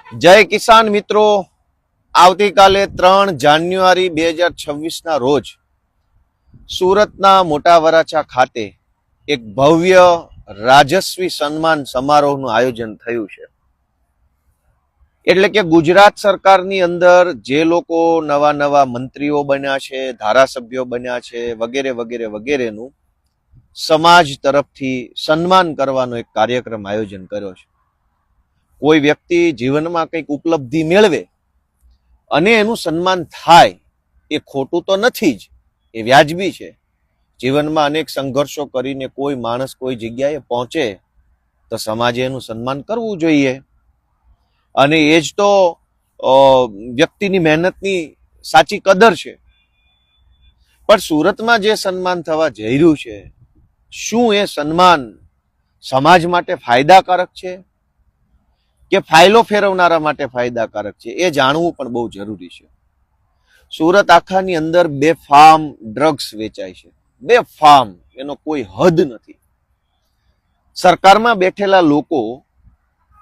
જય કિસાન મિત્રો, આવતીકાલે 3 જાન્યુઆરી 2026 રોજ સુરતના મોટા વરાછા ખાતે એક ભવ્ય રાજસ્વી સન્માન સમારોહનું આયોજન થયું છે. એટલે કે ગુજરાત સરકારની અંદર જે લોકો નવા નવા મંત્રીઓ બન્યા છે, ધારાસભ્યો બન્યા છે, વગેરે વગેરે વગેરેનું સમાજ તરફથી સન્માન કરવાનો એક કાર્યક્રમ આયોજન કર્યો છે. કોઈ વ્યક્તિ જીવનમાં કંઈક ઉપલબ્ધિ મેળવે અને એનું સન્માન થાય એ ખોટું તો નથી જ, એ વ્યાજબી છે. જીવનમાં અનેક સંઘર્ષો કરીને કોઈ માણસ કોઈ જગ્યાએ પહોંચે તો સમાજે એનું સન્માન કરવું જોઈએ. અને એ જ તો વ્યક્તિની મહેનતની સાચી કદર છે. પણ સુરતમાં જે સન્માન થવા જઈ રહ્યું છે, શું એ સન્માન સમાજ માટે ફાયદાકારક છે કે ફાઇલો ફેરવનારા માટે ફાયદાકારક છે, એ જાણવું પણ બહુ જરૂરી છે. સુરત આખાની અંદર બેફામ ડ્રગ્સ વેચાય છે, બેફામ, એનો કોઈ હદ નથી. સરકારમાં બેઠેલા લોકો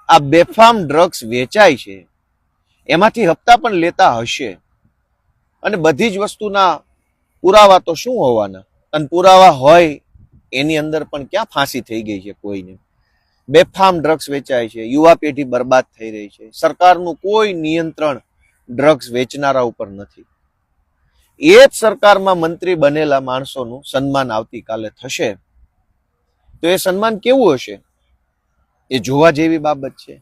આ બેફામ ડ્રગ્સ વેચાય છે એમાંથી હપ્તા પણ લેતા હશે, અને બધી જ વસ્તુના પુરાવા તો શું હોવાના, અને પુરાવા હોય એની અંદર પણ ક્યાં ફાંસી થઈ ગઈ છે કોઈને. બેફામ ડ્રગ્સ વેચાય છે, યુવા પેઢી બરબાદ થઈ રહી છે. સરકારનું કોઈ નિયંત્રણ ડ્રગ્સ વેચનારા ઉપર નથી. એ જ સરકારમાં મંત્રી બનેલા માણસોનું સન્માન આવતીકાલે થશે, તો એ સન્માન કેવું હશે એ જોવા જેવી બાબત છે.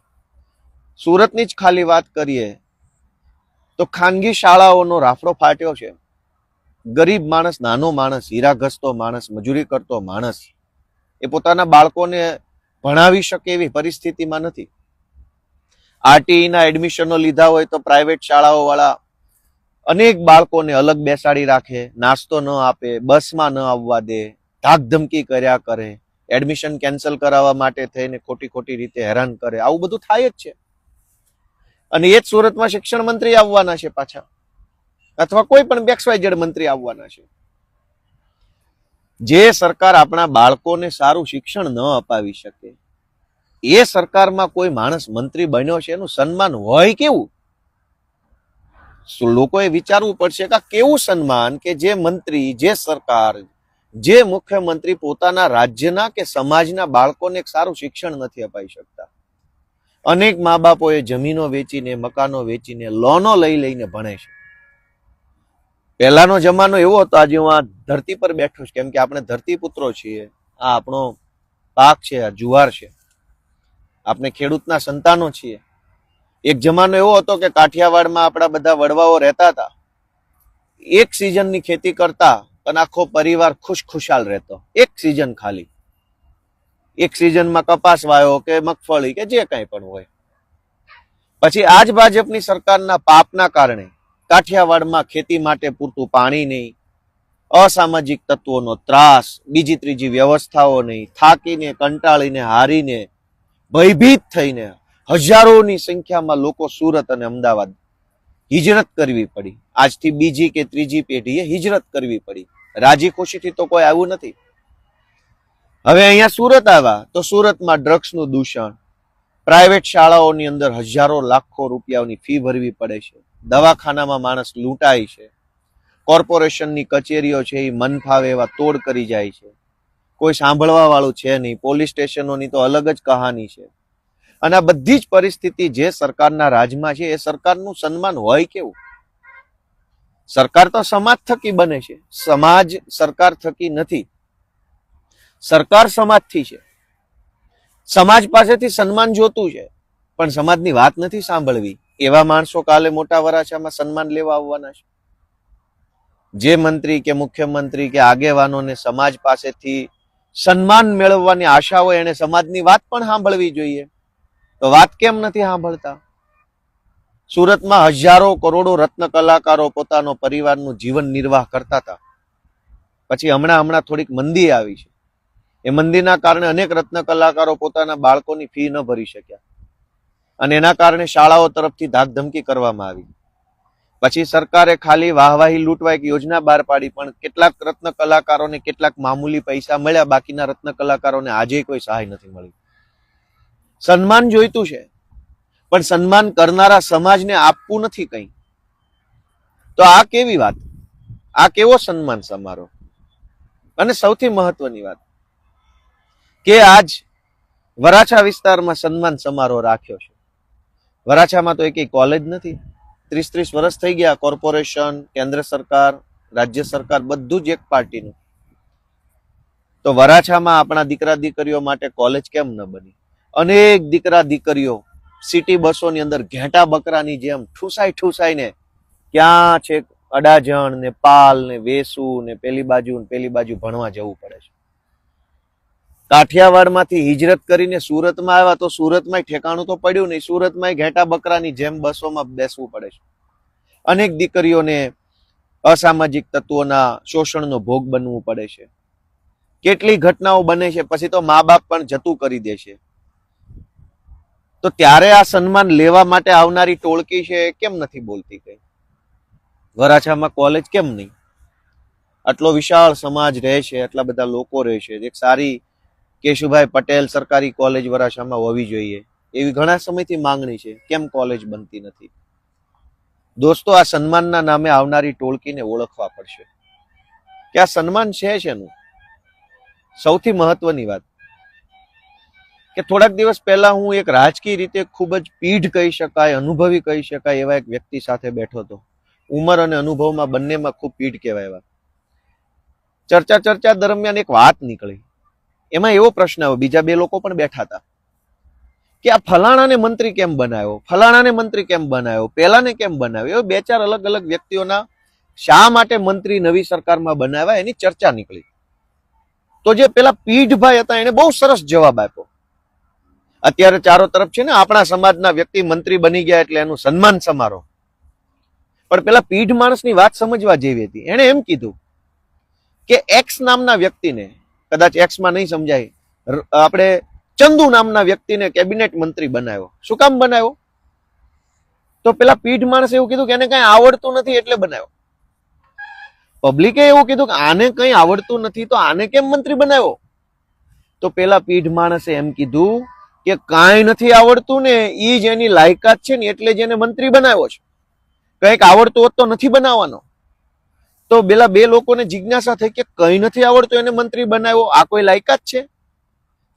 સુરતની જ ખાલી વાત કરીએ તો ખાનગી શાળાઓનો રાફડો ફાટ્યો છે. ગરીબ માણસ, નાનો માણસ, હીરા ઘસતો માણસ, મજૂરી કરતો માણસ, એ પોતાના બાળકોને ભણાવી શકે એવી પરિસ્થિતિમાં નથી. આરટીઈના એડમિશનો લીધા હોય તો પ્રાઇવેટ શાળાઓ વાળા અનેક બાળકોને અલગ બેસાડી રાખે, નાસ્તો ન આપે, બસમાં ન આવવા દે, ધાકધમકી કર્યા કરે, એડમિશન કેન્સલ કરાવવા માટે થઈને ખોટી ખોટી રીતે હેરાન કરે. આવું બધું થાય જ છે. અને એ જ સુરતમાં શિક્ષણ મંત્રી આવવાના છે પાછા, અથવા કોઈ પણ XYZ મંત્રી આવવાના છે. જે સરકાર આપણા બાળકોને સારું શિક્ષણ ન અપાવી શકે, એ સરકારમાં કોઈ માણસ મંત્રી બન્યો છે, એનું સન્માન હોય કેવું? લોકોએ વિચારવું પડશે કે કેવું સન્માન કે જે મંત્રી, જે સરકાર, જે મુખ્યમંત્રી પોતાના રાજ્યના કે સમાજના બાળકોને એક સારું શિક્ષણ નથી અપાવી શકતા. અનેક મા બાપોએ જમીનો વેચીને, મકાનો વેચીને, લોનો લઈ લઈને ભણે છે. પહેલાનો જમાનો એવો હતો, આજે હું આ ધરતી પર બેઠો છું કેમ કે આપણે ધરતી પુત્રો છીએ. આ આપણો પાક છે, આ જુવાર છે, આપણે ખેડૂતના સંતાનો છીએ. એક જમાનો એવો હતો કે કાઠિયાવાડમાં આપણા બધા વડવાઓ રહેતા હતા, એક સિઝનની ખેતી કરતા અને આખો પરિવાર ખુશખુશાલ રહેતો. એક સિઝન ખાલી, એક સિઝનમાં કપાસ વાયો કે મગફળી કે જે કંઈ પણ હોય. પછી આજ ભાજપની સરકારના પાપના કારણે કાઠિયાવાડમાં ખેતી માટે પૂરતું પાણી નહીં, અસામાજિક તત્વોનો ત્રાસ, બીજી ત્રીજી વ્યવસ્થાઓ નહીં, થાકીને, કંટાળીને, હારીને, ભયભીત થઈને હજારોની સંખ્યામાં લોકો સુરત અને અમદાવાદ હિજરત કરવી પડી. આજથી બીજી કે ત્રીજી પેઢીએ હિજરત કરવી પડી. રાજી ખુશીથી તો કોઈ આવ્યું નથી. હવે અહીંયા સુરત આવ્યા તો સુરતમાં ડ્રગ્સનું દૂષણ, પ્રાઇવેટ શાળાઓની અંદર હજારો લાખો રૂપિયાની ફી ભરવી પડે છે, દવાખાનામાં માણસ લૂંટાય છે, કોર્પોરેશનની કચેરીઓ છે એ મન ફાવે એવા તોડ કરી જાય છે, કોઈ સાંભળવા વાળું છે નહીં, પોલીસ સ્ટેશનોની તો અલગ જ કહાની છે. અને આ બધી જ પરિસ્થિતિ જે સરકારના રાજમાં છે, એ સરકારનું સન્માન હોય કેવું? સરકાર તો સમાજ થકી બને છે, સમાજ સરકાર થકી નથી. સરકાર સમાજથી છે. સમાજ પાસેથી સન્માન જોતું છે, પણ સમાજની વાત નથી સાંભળવી. એવા માણસો કાલે મોટા વરાછામાં સન્માન લેવા આવવાના છે. જે મંત્રી કે મુખ્યમંત્રી કે આગેવાનોને સમાજ પાસેથી સન્માન મેળવવાની આશા હોય, એને સમાજની વાત પણ સાંભળવી જોઈએ. તો વાત કેમ નથી સાંભળતા? સુરતમાં હજારો કરોડો રત્ન કલાકારો પોતાનો પરિવારનું જીવન નિર્વાહ કરતા હતા. પછી હમણાં થોડીક મંદી આવી છે. એ મંદીના કારણે અનેક રત્ન કલાકારો પોતાના બાળકોની ફી ન ભરી શક્યા, અને એના કારણે શાળાઓ તરફથી ધાકધમકી કરવામાં આવી. પછી સરકારે ખાલી વાહવાહી લૂંટવા એક યોજના બહાર પાડી, પણ કેટલાક રત્ન કલાકારોને કેટલાક મામૂલી પૈસા મળ્યા, બાકીના રત્ન કલાકારોને આજે કોઈ સહાય નથી મળી. સન્માન જોઈતું છે, પણ સન્માન કરનારા સમાજને આપવું નથી કંઈ. તો આ કેવી વાત? આ કેવો સન્માન સમારોહ? અને સૌથી મહત્વની વાત કે આજ વરાછા વિસ્તારમાં સન્માન સમારોહ રાખ્યો છે. વરાછામાં તો એકેય કોલેજ નથી. 30 વર્ષ થઈ ગયા. કોર્પોરેશન, કેન્દ્ર સરકાર, રાજ્ય સરકાર બધું જ એક પાર્ટીનું. તો વરાછામાં આપણા દીકરા દીકરીઓ માટે કોલેજ કેમ ન બની? અનેક દીકરા દીકરીઓ સિટી બસોની અંદર ઘેટા બકરાની જેમ ઠૂસાઈને ક્યાં છે અડાજણ ને પાલ ને વેસુ ને પેલી બાજુ ભણવા જવું પડે છે. કાઠિયાવાડમાંથી હિજરત કરીને સુરતમાં આવ્યા તો સુરતમાં ઠેકાણું તો પડ્યું નહીં. સુરતમાં ઘેટા બકરાની જેમ બસોમાં બેસવું પડે છે. અનેક દીકરીઓને અસામાજિક તત્વોના શોષણનો ભોગ બનવું પડે છે. કેટલી ઘટનાઓ બને છે, પછી તો મા બાપ પણ જતું કરી દે છે. તો ત્યારે આ સન્માન લેવા માટે આવનારી ટોળકી છે કેમ નથી બોલતી કઈ? વરાછામાં કોલેજ કેમ નહીં? આટલો વિશાળ સમાજ રહે છે, આટલા બધા લોકો રહે છે. એક સારી કેશુભાઈ પટેલ સરકારી કોલેજ વરાછામાં હોવી જોઈએ એવી ઘણા સમયથી માંગણી છે. કેમ કોલેજ બનતી નથી? દોસ્તો, આ સન્માનના નામે આવનારી ટોળકીને ઓળખવા પડશે કે આ સન્માન છે શેનું. સૌથી મહત્વની વાત કે થોડાક દિવસ પહેલા હું એક રાજકીય રીતે ખૂબ જ પીઢ કહી શકાય, અનુભવી કહી શકાય એવા એક વ્યક્તિ સાથે બેઠો હતો. ઉંમર અને અનુભવમાં બંનેમાં ખૂબ પીઢ કહેવાય એવા. ચર્ચા દરમિયાન એક વાત નીકળી. એમાં એવો પ્રશ્ન આવ્યો, બીજા બે લોકો પણ બેઠા હતા, કે આ ફલાણાને મંત્રી કેમ બનાવ્યો, ફલાણાને મંત્રી કેમ બનાવ્યો, પેલાને કેમ બનાવ્યો. એવો 2-4 અલગ અલગ વ્યક્તિઓના શા માટે મંત્રી નવી સરકારમાં બનાવ્યા એની ચર્ચા નીકળી. તો જે પેલા પીઢભાઈ હતા એને બહુ સરસ જવાબ આપ્યો. અત્યારે ચારો તરફ છે ને આપણા સમાજના વ્યક્તિ મંત્રી બની ગયા એટલે એનું સન્માન સમારોહ. પણ પેલા પીઢ માણસની વાત સમજવા જેવી હતી. એને એમ કીધું કે એક્સ નામના વ્યક્તિને, કદાચ એક્સમાં નહીં સમજાય, આપણે ચંદુ નામના વ્યક્તિને કેબિનેટ મંત્રી બનાવ્યો. શું કામ બનાવ્યો? તો પેલા પીઢ માણસે એવું કીધું કે એને કઈ આવડતું નથી એટલે બનાવ્યો. પબ્લિકે એવું કીધું કે આને કઈ આવડતું નથી તો આને કેમ મંત્રી બનાવ્યો? તો પેલા પીઢ માણસે એમ કીધું કે કાંઈ નથી આવડતું ને ઈ જ એની લાયકાત છે ને એટલે જ એને મંત્રી બનાવ્યો છે. કંઈક આવડતું હોત તો નથી બનાવવાનો. તો પેલા બે લોકોને જિજ્ઞાસા થઈ કે કઈ નથી આવડતું એને મંત્રી બનાવ્યો, આ કોઈ લાયકાત છે?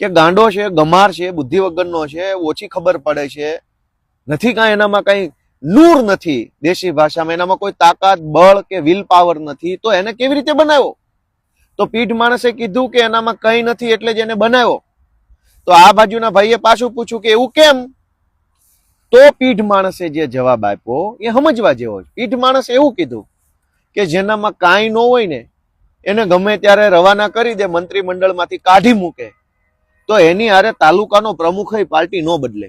કે ગાંડો છે, ગમાર છે, બુદ્ધિ વગરનો છે, ઓછી ખબર પડે છે, નથી કાંઈ એનામાં કઈ નૂર નથી, દેશી ભાષામાં એનામાં કોઈ તાકાત, બળ કે વિલ પાવર નથી, તો એને કેવી રીતે બનાવ્યો? તો પીઢ માણસે કીધું કે એનામાં કઈ નથી એટલે જ એને બનાવ્યો. તો આ બાજુના ભાઈએ પાછું પૂછ્યું કે એવું કેમ? તો પીઢ માણસે જે જવાબ આપ્યો એ સમજવા જેવો છે. પીઢ માણસે એવું કીધું કે જેનામાં કાંઈ ન હોય ને એને ગમે ત્યારે રવાના કરી દે, મંત્રીમંડળમાંથી કાઢી મૂકે, તો એની હારે તાલુકાનો પ્રમુખ પાર્ટી ન બદલે.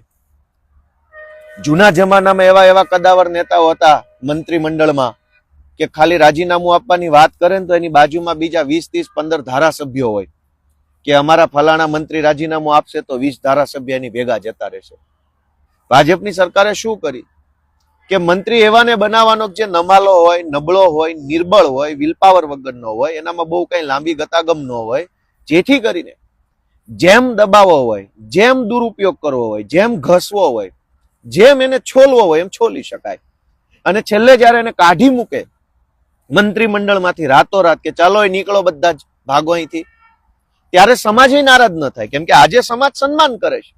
જૂના જમાનામાં એવા કદાવર નેતાઓ હતા મંત્રીમંડળમાં કે ખાલી રાજીનામું આપવાની વાત કરે ને તો એની બાજુમાં બીજા 20, 30, 15 ધારાસભ્યો હોય કે અમારા ફલાણા મંત્રી રાજીનામું આપશે તો 20 ધારાસભ્ય એની ભેગા જતા રહેશે. ભાજપની સરકારે શું કરી કે મંત્રી એવાને બનાવવાનો જે નમાલો હોય, નબળો હોય, નિર્બળ હોય, વિલપાવર વગરનો હોય, એનામાં બહુ કઈ લાંબી ગતાગમ ન હોય, જેથી કરીને જેમ દબાવવો હોય, જેમ દુરુપયોગ કરવો હોય, જેમ ઘસવો હોય, જેમ એને છોલવો હોય એમ છોલી શકાય. અને છેલ્લે જયારે એને કાઢી મૂકે મંત્રીમંડળમાંથી રાતોરાત કે ચાલો એ નીકળો બધા જ ભાગો અહીંથી, ત્યારે સમાજ નારાજ ન થાય. કેમ કે આજે સમાજ સન્માન કરે છે,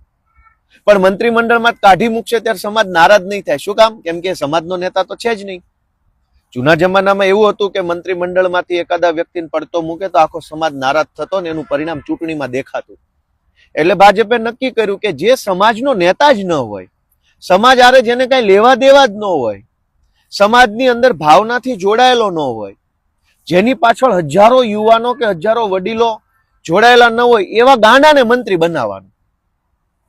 પણ મંત્રીમંડળમાં કાઢી મૂકશે ત્યારે સમાજ નારાજ નહીં થાય. શું કામ? કેમ કે સમાજનો નેતા તો છે જ નહીં. જૂના જમાનામાં એવું હતું કે મંત્રીમંડળમાંથી એકાદા વ્યક્તિને પડતો મૂકે તો આખો સમાજ નારાજ થતો ને એનું પરિણામ ચૂંટણીમાં દેખાતું. એટલે ભાજપે નક્કી કર્યું કે જે સમાજનો નેતા જ ન હોય, સમાજ આરે જેને કઈ લેવા દેવા જ ન હોય, સમાજની અંદર ભાવનાથી જોડાયેલો ન હોય, જેની પાછળ હજારો યુવાનો કે હજારો વડીલો જોડાયેલા ન હોય, એવા ગાંડાને મંત્રી બનાવવાનું.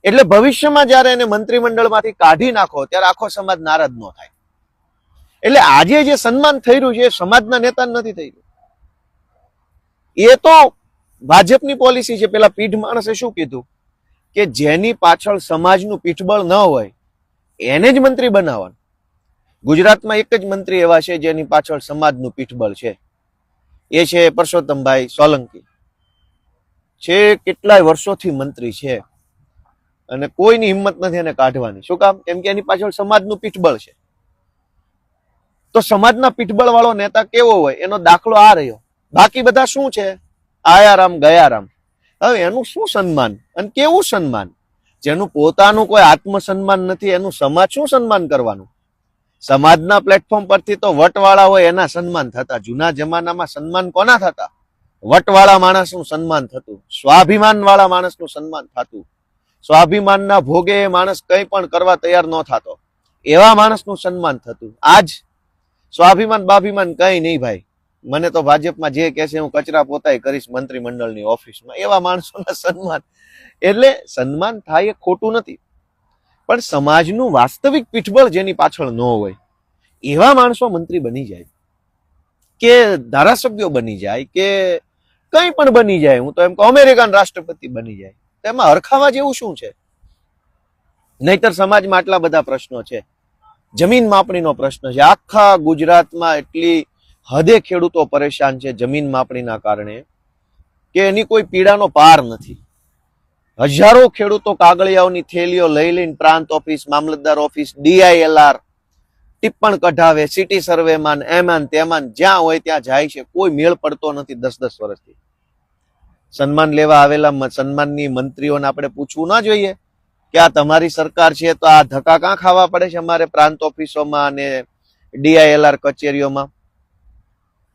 એટલે ભવિષ્યમાં જયારે એને મંત્રીમંડળમાંથી કાઢી નાખો ત્યારે આખો સમાજ નારાજ ન થાય. એટલે આજે જે સન્માન થઈ રહ્યું છે એ સમાજના નેતા નથી થઈ રહ્યું. એ તો ભાજપની પોલિસી છે. પેલા પીઢ માણસે શું કીધું કે જેની પાછળ સમાજનું પીઠબળ ન હોય એને જ મંત્રી બનાવવાનું. ગુજરાતમાં એક જ મંત્રી એવા છે જેની પાછળ સમાજનું પીઠબળ છે, એ છે પરસોત્તમભાઈ સોલંકી. છે કેટલાય વર્ષોથી મંત્રી છે અને કોઈની હિંમત નથી એને કાઢવાની. શું કામ? કેમ કે એની પાછળ સમાજનું પીઠબળ છે. તો સમાજના પીઠબળ વાળો નેતા કેવો હોય એનો દાખલો આ રહ્યો. બાકી બધા શું છે? આયારામ ગયારામ. હવે એનું શું સન્માન અને કેવું સન્માન? જેનું પોતાનું કોઈ આત્મસન્માન નથી એનું સમાજ શું સન્માન કરવાનું? સમાજના પ્લેટફોર્મ પરથી તો વટવાળા હોય એના સન્માન થતા. જૂના જમાનામાં સન્માન કોના થતા? વટવાળા માણસનું સન્માન થતું, સ્વાભિમાન વાળા માણસનું સન્માન થતું. સ્વાભિમાનના ભોગે એ માણસ કંઈ પણ કરવા તૈયાર ન થતો, એવા માણસનું સન્માન થતું. આજ સ્વાભિમાન બાભિમાન કઈ નહીં ભાઈ, મને તો ભાજપમાં જે કહે છે હું કચરા પોતાય કરીશ મંત્રીમંડળની ઓફિસમાં, એવા માણસોના સન્માન. એટલે સન્માન થાય એ ખોટું નથી, પણ સમાજનું વાસ્તવિક પીઠબળ જેની પાછળ ન હોય એવા માણસો મંત્રી બની જાય કે ધારાસભ્યો બની જાય કે કંઈ પણ બની જાય. હું તો એમ કહું અમેરિકન રાષ્ટ્રપતિ બની જાય. તેમાં હરખાવા જેવું શું છે? નહીતર સમાજમાં આટલા બધા પ્રશ્નો છે. જમીન માપણીનો પ્રશ્ન છે. આખા ગુજરાતમાં એટલી હદે ખેડૂતો પરેશાન છે જમીન માપણીના કારણે કે એની કોઈ પીડાનો પાર નથી. હજારો ખેડૂતો કાગળિયાઓની થેલીઓ લઈ લઈને પ્રાંત ઓફિસ, મામલતદાર ઓફિસ, DILR ટિપ્પણ કઢાવે, સિટી સર્વેમાં એમાં તેમાં જ્યાં હોય ત્યાં જાય છે. કોઈ મેળ પડતો નથી 10-10 વર્ષથી. સન્માન લેવા આવેલા સન્માનની મંત્રીઓને આપણે પૂછવું ના જોઈએ કે આ તમારી સરકાર છે તો આ ધક્કા કાં ખાવા પડે છે અમારે પ્રાંત ઓફિસોમાં અને DILR કચેરીઓમાં?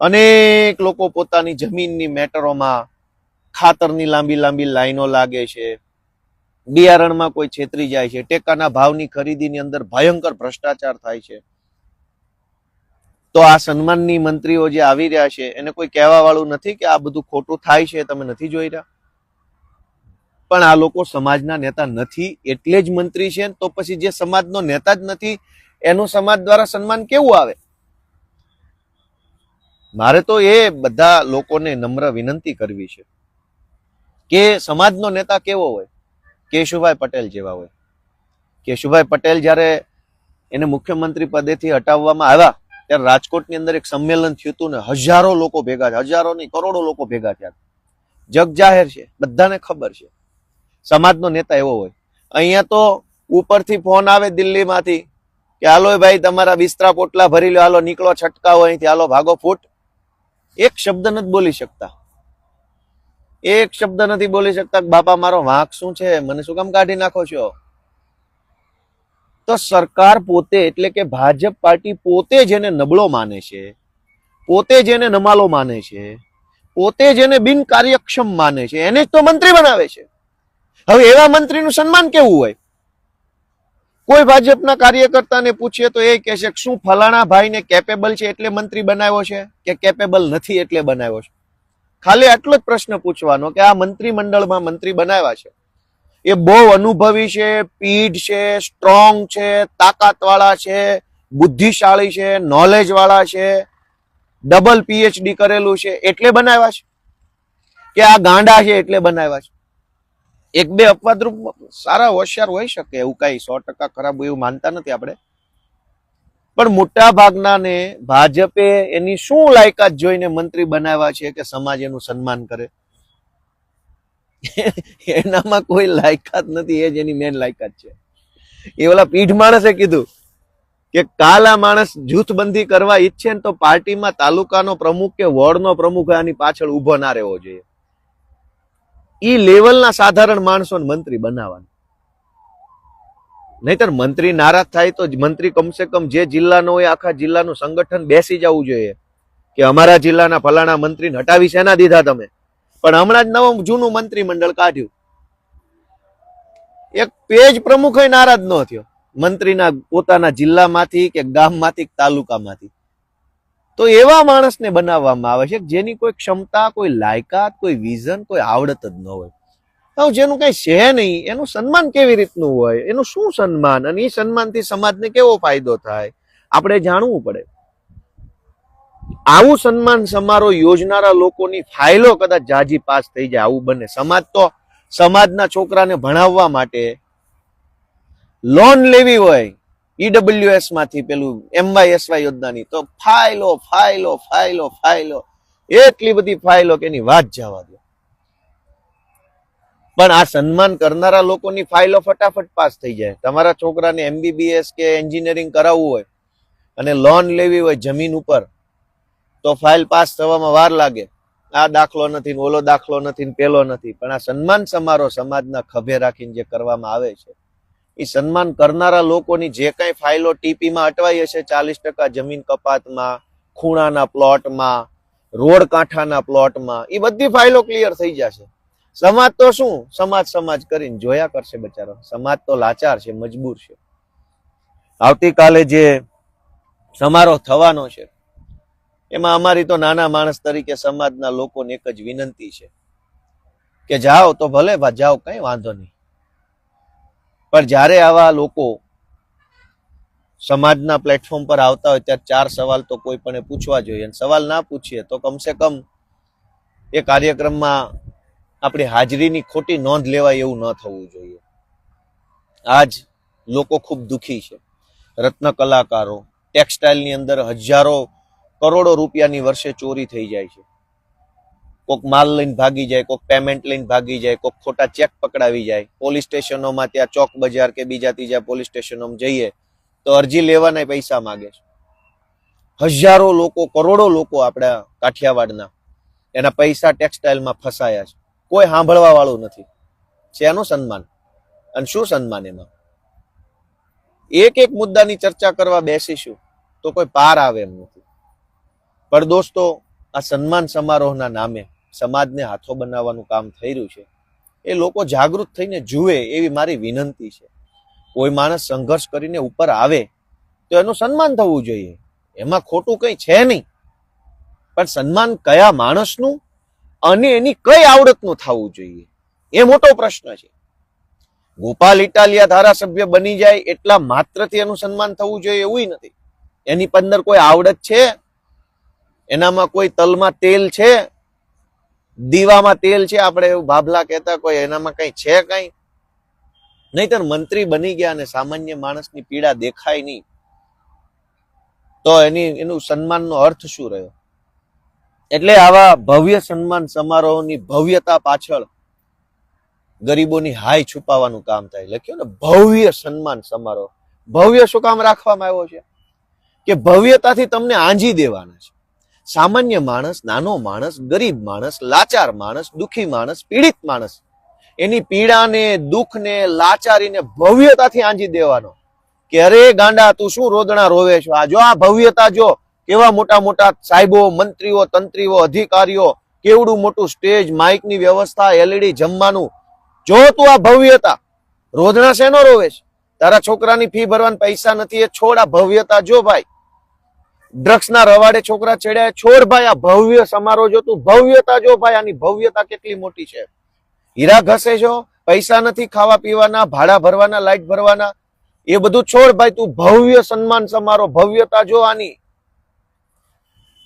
અનેક લોકો પોતાની જમીનની મેટરોમાં ખાતરની લાંબી લાંબી લાઈનો લાગે છે, બિયારણમાં કોઈ છેતરી જાય છે, ટેકાના ભાવની ખરીદીની અંદર ભયંકર ભ્રષ્ટાચાર થાય છે. તો આ સન્માનની મંત્રીઓ જે આવી રહ્યા છે એને કોઈ કહેવા વાળું નથી કે આ બધું ખોટું થાય છે, તમે નથી જોઈ રહ્યા? પણ આ લોકો સમાજના નેતા નથી એટલે જ મંત્રી છે. તો પછી જે સમાજનો નેતા જ નથી એનું સમાજ દ્વારા સન્માન કેવું આવે? મારે તો એ બધા લોકોને નમ્ર વિનંતી કરવી છે કે સમાજનો નેતા કેવો હોય? કેશુભાઈ પટેલ જેવા હોય. કેશુભાઈ પટેલ જ્યારે એને મુખ્યમંત્રી પદેથી હટાવવામાં આવ્યા ત્યારે રાજકોટની અંદર એક સંમેલન થયું હતું ને હજારો લોકો ભેગા થયા, હજારો નહીં કરોડો લોકો ભેગા થયા. જગ જાહેર છે, બધાને ખબર છે. સમાજનો નેતા એવો હોય. અહીંયા તો ઉપરથી ફોન આવે દિલ્હીમાંથી કે હાલો ભાઈ તમારા બિસ્તરા પોટલા ભરી લો, હાલો નીકળો છટકાવો અહીંથી, હાલો ભાગો ફૂટ. એક શબ્દ નથી બોલી શકતા. એક શબ્દ નથી બોલી શકતા કે બાપા મારો વાંક શું છે, મને શું કામ કાઢી નાખો છો? તો સરકાર પોતે એટલે કે ભાજપ પાર્ટી પોતે જેને નબળો માને છે, પોતે જેને નમાલો માને છે, પોતે જેને બિનકાર્યક્ષમ માને છે એને જ તો મંત્રી બનાવે છે. હવે એવા મંત્રીનું સન્માન કેવું હોય? કોઈ ભાજપના કાર્યકર્તાને પૂછીએ તો એ કહે છે કે શું ફલાણા ભાઈને કેપેબલ છે એટલે મંત્રી બનાવ્યો છે કે કેપેબલ નથી એટલે બનાવ્યો છે? ખાલી આટલો જ પ્રશ્ન પૂછવાનો કે આ મંત્રીમંડળમાં મંત્રી બનાવ્યા છે એ બહુ અનુભવી છે, પીઢ છે, સ્ટ્રોંગ છે, તાકાતવાળા છે, બુદ્ધિશાળી છે, નોલેજ વાળા છે, ડબલ PhD કરેલું છે એટલે બનાવ્યા છે કે આ ગાંડા છે એટલે બનાવ્યા છે? એક બે અપવાદરૂપ સારા હોશિયાર હોઈ શકે, એવું કઈ 100% ખરાબ એવું માનતા નથી આપણે, પણ મોટા ભાગનાને ભાજપે એની શું લાયકાત જોઈને મંત્રી બનાવ્યા છે કે સમાજ એનું સન્માન કરે? એનામાં કોઈ લાયકાત નથી, એ જ એની મેન લાયકાત છે. એ ઓલા પીઢ માણસે કીધું કે કાલ આ માણસ જૂથબંધી કરવા ઈચ્છે ને તો પાર્ટીમાં તાલુકાનો પ્રમુખ કે વોર્ડનો પ્રમુખ આની પાછળ ઉભો ના રહેવો જોઈએ. ઈ લેવલના સાધારણ માણસોને મંત્રી બનાવવાના. નહીતર મંત્રી નારાજ થાય તો મંત્રી કમસે કમ જે જિલ્લાનો હોય આખા જિલ્લાનું સંગઠન બેસી જવું જોઈએ કે અમારા જિલ્લાના ફલાણા મંત્રીને હટાવી શેના દીધા તમે? પણ હમણાં જ નવું જૂનું મંત્રીમંડળ કાઢ્યું, એક પેજ પ્રમુખ નારાજ ન થયો મંત્રીના પોતાના જિલ્લામાંથી કે ગામમાંથી તાલુકામાંથી. તો એવા માણસને બનાવવામાં આવે છે જેની કોઈ ક્ષમતા, કોઈ લાયકાત, કોઈ વિઝન, કોઈ આવડત જ ન હોય. હવે જેનું કઈ છે નહીં એનું સન્માન કેવી રીતનું હોય? એનું શું સન્માન? અને એ સન્માનથી સમાજને કેવો ફાયદો થાય આપણે જાણવું પડે. આવું સન્માન સમારોહ યોજનારા લોકોની ફાઇલો કદાચ જાજી પાસ થઈ જાય, આવું બને. સમાજ તો સમાજના છોકરાને ભણાવવા માટે લોન લેવી હોય EWS માંથી, પેલું MYSY યોજનાની, તો ફાઇલો ફાઇલો ફાઇલો ફાઇલો, એટલી બધી ફાઇલો કે એની વાત જવા દો. પણ આ સન્માન કરનારા લોકોની ફાઇલો ફટાફટ પાસ થઈ જાય. તમારા છોકરાને MBBS કે એન્જિનિયરિંગ કરાવવું હોય અને લોન લેવી હોય જમીન ઉપર, તો ફાઇલ પાસ થવામાં વાર લાગે. આ દાખલો નથી, ઓલો દાખલો નથી, પેલો નથી. પણ આ સન્માન સમારોહ સમાજના ખભે રાખીને જે કરવામાં આવે છે, એ સન્માન કરનારા લોકોની જે કઈ ફાઇલો ટીપીમાં અટવાઈ હશે, 40% જમીન કપાતમાં, ખૂણાના પ્લોટમાં, રોડ કાંઠાના પ્લોટમાં, એ બધી ફાઇલો ક્લિયર થઈ જશે. સમાજ તો શું, સમાજ કરીને જોયા કરશે બચારો. સમાજ તો લાચાર છે, મજબૂર છે. આવતીકાલે જે સમારોહ થવાનો છે, એમાં અમારી તો નાના માણસ તરીકે સમાજના લોકોને એક જ વિનંતી છે કે જાઓ તો ભલે જાઓ, કઈ વાંધો નહીં. પણ જ્યારે આવા લોકો સમાજના પ્લેટફોર્મ પર આવતા હોય ત્યારે 4 સવાલ તો કોઈ પણ પૂછવા જોઈએ. અને સવાલ ના પૂછીએ તો કમસે કમ એ કાર્યક્રમમાં આપણી હાજરીની ખોટી નોંધ લેવાય એવું ન થવું જોઈએ. આજ લોકો ખૂબ દુઃખી છે. રત્ન કલાકારો, ટેક્સટાઇલની અંદર હજારો કરોડો રૂપિયાની વર્ષે ચોરી થઈ જાય છે. કોક માલ લઈને ભાગી જાય, કોક પેમેન્ટ લઈને ભાગી જાય, કોક ખોટા ચેક પકડાવી જાય. પોલીસ સ્ટેશનોમાં, ત્યાં ચોક બજાર કે બીજા ત્રીજા પોલીસ સ્ટેશનોમાં જઈએ તો અરજી લેવાના પૈસા માગે છે. હજારો લોકો, કરોડો લોકો આપણા કાઠિયાવાડના, એના પૈસા ટેક્સટાઇલમાં ફસાયા છે. કોઈ સાંભળવા વાળું નથી. શેનું સન્માન અને શું સન્માન એમાં? એક એક મુદ્દાની ચર્ચા કરવા બેસીશું તો કોઈ પાર આવે એમ નથી. પણ દોસ્તો, આ સન્માન સમારોહના નામે સમાજને હાથો બનાવવાનું કામ થઈ રહ્યું છે. એ લોકો જાગૃત થઈને જુએ એવી મારી વિનંતી છે. કોઈ માણસ સંઘર્ષ કરીને ઉપર આવે તો એનું સન્માન થવું જોઈએ. એમાં ખોટું કઈ છે નહીં. પણ સન્માન કયા માણસનું અને એની કઈ આવડતનું થવું જોઈએ, એ મોટો પ્રશ્ન છે. ગોપાલ ઇટાલિયા ધારાસભ્ય બની જાય એટલા માત્રથી એનું સન્માન થવું જોઈએ એવું નથી. એની અંદર કોઈ આવડત છે? એનામાં કોઈ તલમાં તેલ છે, દીવામાં તેલ છે, આપણે એવું બાબલા કહેતા, કોઈ એનામાં કઈ છે કઈ? નહીતર મંત્રી બની ગયા અને સામાન્ય માણસની પીડા દેખાય નહીં તો એનું સન્માનનો અર્થ શું રહ્યો? એટલે આવા ભવ્ય સન્માન સમારોહની ભવ્યતા પાછળ ગરીબોની હાય છુપાવવાનું કામ થાય. લખ્યું ને ભવ્ય સન્માન સમારોહ. ભવ્ય શું કામ રાખવામાં આવ્યો છે? કે ભવ્યતાથી તમને આંજી દેવાના છે. સામાન્ય માણસ, નાનો માણસ, ગરીબ માણસ, લાચાર માણસ, દુઃખી માણસ, પીડિત માણસ, એની પીડાને, દુઃખને, લાચારીને ભવ્યતાથી આંજી દેવાનો. કે અરે ગાંડા, તું શું રોદણા રોવે છો? આ જો, આ ભવ્યતા જો, કેવા મોટા મોટા સાહેબો, મંત્રીઓ, તંત્રીઓ, અધિકારીઓ, કેવડું મોટું સ્ટેજ, માઇકની વ્યવસ્થા, LED જમવાનું. જો તું આ ભવ્યતા, રોદણા શેનો રોવે છે? તારા છોકરાની ફી ભરવાના પૈસા નથી, એ છોડ. આ ભવ્યતા જો ભાઈ. ડ્રગ્સના રવાડે છોકરા ચડ્યા, છોડ ભાઈ. આ ભવ્ય સમારોહ જો, તું ભવ્યતા જો ભાઈ. આની ભવ્યતા કેટલી મોટી છે. હીરા ઘસે છો, પૈસા નથી ખાવા પીવાના, ભાડા ભરવાના, લાઇટ ભરવાના, એ બધું છોડ ભાઈ. તું ભવ્ય સન્માન સમારોહ, ભવ્યતા જો આની.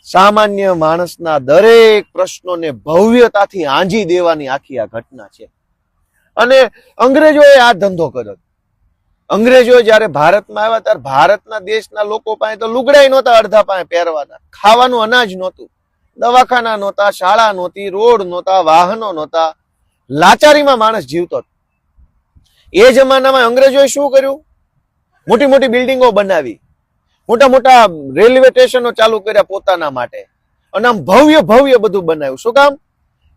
સામાન્ય માણસના દરેક પ્રશ્નોને ભવ્યતાથી આંજી દેવાની આખી આ ઘટના છે. અને અંગ્રેજોએ આ ધંધો કર્યો. અંગ્રેજો જયારે ભારતમાં આવ્યા ત્યારે ભારતના દેશના લોકો પાસે તો લુગડાઈ નહોતા અડધા પાસે પહેરવાના, ખાવાનું અનાજ નહોતું, દવાખાના નહોતા, શાળા નહોતી, રોડ નહોતા, વાહનો નહોતા, લાચારીમાં માણસ જીવતો. એ જમાનામાં અંગ્રેજોએ શું કર્યું? મોટી મોટી બિલ્ડિંગો બનાવી, મોટા મોટા રેલવે સ્ટેશનો ચાલુ કર્યા પોતાના માટે, અને આમ ભવ્ય ભવ્ય બધું બનાવ્યું. શું કામ?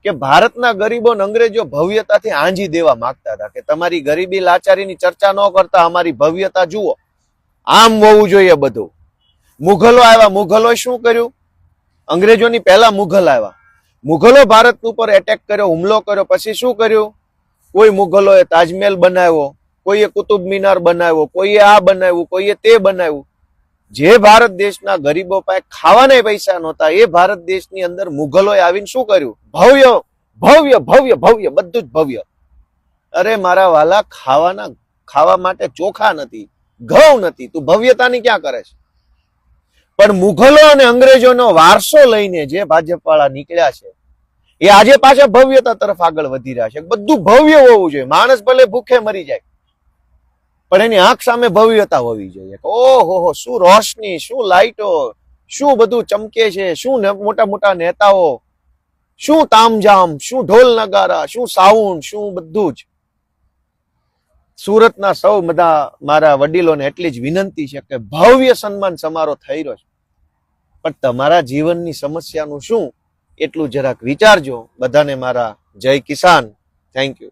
કે ભારતના ગરીબો અંગ્રેજો ભવ્યતાથી આંજી દેવા માંગતા હતા કે તમારી ગરીબી લાચારીની ચર્ચા ન કરતા અમારી ભવ્યતા જુઓ. આમ હોવું જોઈએ બધું. મુઘલો આવ્યા. મુઘલોએ શું કર્યું? અંગ્રેજોની પહેલા મુઘલ આવ્યા. મુઘલો ભારત ઉપર એટેક કર્યો, હુમલો કર્યો. પછી શું કર્યું? કોઈ મુઘલોએ તાજમહેલ બનાવ્યો, કોઈએ કુતુબ મિનાર બનાવ્યો, કોઈએ આ બનાવ્યું, કોઈએ તે બનાવ્યું. જે ભારત દેશના ગરીબો પાસે ખાવાના પૈસા નહોતા, એ ભારત દેશની અંદર મુઘલોએ આવીને શું કર્યું? ભવ્ય ભવ્ય ભવ્ય ભવ્ય, બધું જ ભવ્ય. અરે મારા વાલા, ખાવા માટે ચોખા નથી, ઘઉં નથી, તું ભવ્યતાની ક્યાં કરે છે? પણ મુઘલો અને અંગ્રેજોનો વારસો લઈને જે ભાજપ વાળા નીકળ્યા છે, એ આજે પાછા ભવ્યતા તરફ આગળ વધી રહ્યા છે. બધું ભવ્ય હોવું જોઈએ. માણસ ભલે ભૂખે મરી જાય, પણ એની આંખ સામે ભવ્યતા હોવી જોઈએ. ઓહો, શું રોશની, શું લાઈટો, શું બધું ચમકે છે, શું મોટા મોટા નેતાઓ, શું તામઝામ, શું ઢોલ નગારા, શું સાઉન્ડ, શું બધું જ. સુરતના સૌ બધા મારા વડીલોને એટલી જ વિનંતી છે કે ભવ્ય સન્માન સમારોહ થઈ રહ્યો છે, પણ તમારા જીવનની સમસ્યાનું શું એટલું જરાક વિચારજો. બધાને મારા જય કિસાન. Thank you.